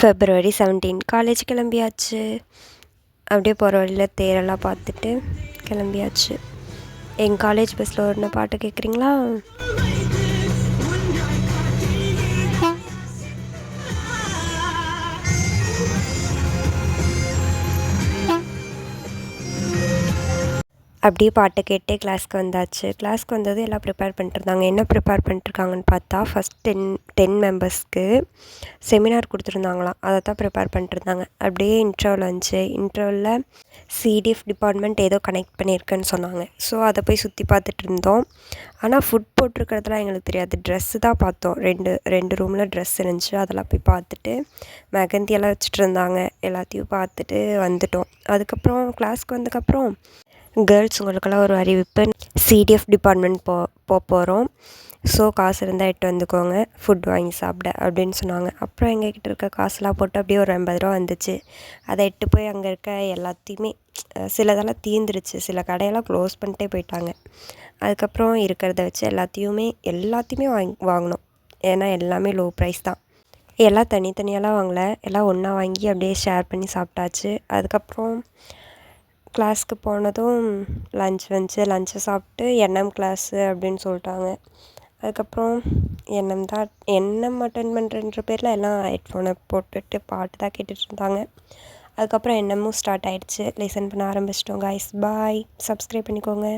February 17 college கிளம்பியாச்சு. அப்படியே போகிற வழியில் தேரெல்லாம் பார்த்துட்டு கிளம்பியாச்சு. எங்கள் காலேஜ் பஸ்ஸில் ஓடின பாட்டு கேட்குறீங்களா? அப்படியே பாட்டை கேட்டே கிளாஸ்க்கு வந்தாச்சு. கிளாஸ்க்கு வந்தது எல்லாம் ப்ரிப்பேர் பண்ணிட்டுருந்தாங்க. என்ன ப்ரிப்பேர் பண்ணிட்டுருக்காங்கன்னு பார்த்தா ஃபஸ்ட் 10 மெம்பர்ஸ்க்கு செமினார் கொடுத்துருந்தாங்களாம். அதை தான் ப்ரிப்பேர் பண்ணிட்டுருந்தாங்க. அப்படியே இன்டர்வல் வந்துச்சு. இன்டர்வலில் சிடிஎஃப் டிபார்ட்மெண்ட் ஏதோ கனெக்ட் பண்ணியிருக்குன்னு சொன்னாங்க. ஸோ அதை போய் சுற்றி பார்த்துட்டு இருந்தோம். ஆனால் ஃபுட் போட்டிருக்கிறதுலாம் எங்களுக்கு தெரியாது. ட்ரெஸ்ஸு தான் பார்த்தோம். ரெண்டு ரூமில் ட்ரெஸ் இருந்துச்சு. அதெல்லாம் போய் பார்த்துட்டு மெகந்தியெல்லாம் வச்சுட்டு இருந்தாங்க. எல்லாத்தையும் பார்த்துட்டு வந்துட்டோம். அதுக்கப்புறம் கிளாஸ்க்கு வந்ததுக்கப்புறம் கேர்ள்ஸ் உங்களுக்கெல்லாம் ஒரு அறிவிப்பு, சிடிஎஃப் டிபார்ட்மெண்ட் போகிறோம். ஸோ காசு இருந்தால் எட்டு வந்துக்கோங்க ஃபுட் வாங்கி சாப்பிட அப்படின்னு சொன்னாங்க. அப்புறம் எங்ககிட்ட இருக்க காசுலாம் போட்டு அப்படியே ஒரு 50 ரூபா வந்துச்சு. அதை எட்டு போய் அங்கே இருக்க எல்லாத்தையுமே சிலதெல்லாம் தீர்ந்துருச்சு. சில கடையெல்லாம் க்ளோஸ் பண்ணிட்டே போயிட்டாங்க. அதுக்கப்புறம் இருக்கிறத வச்சு எல்லாத்தையுமே வாங்கினோம். ஏன்னா எல்லாமே லோ ப்ரைஸ் தான். எல்லாம் தனித்தனியாலாம் வாங்கலை, எல்லாம் ஒன்றா வாங்கி அப்படியே ஷேர் பண்ணி சாப்பிட்டாச்சு. அதுக்கப்புறம் கிளாஸ்க்கு போனதும் லன்ச் வந்துச்சு. லன்ச்சை சாப்பிட்டு என்எம் கிளாஸு அப்படின்னு சொல்லிட்டாங்க. அதுக்கப்புறம் என்எம் அட்டன் பண்ணுறன்ற பேரில் எல்லாம் ஹெட்ஃபோனை போட்டுட்டு பாட்டு தான் கேட்டுட்டு இருந்தாங்க. அதுக்கப்புறம் என்எம்மும் ஸ்டார்ட் ஆகிடுச்சு. லிசன் பண்ண ஆரம்பிச்சிட்டோம். காய்ஸ் பாய், சப்ஸ்கிரைப் பண்ணிக்கோங்க.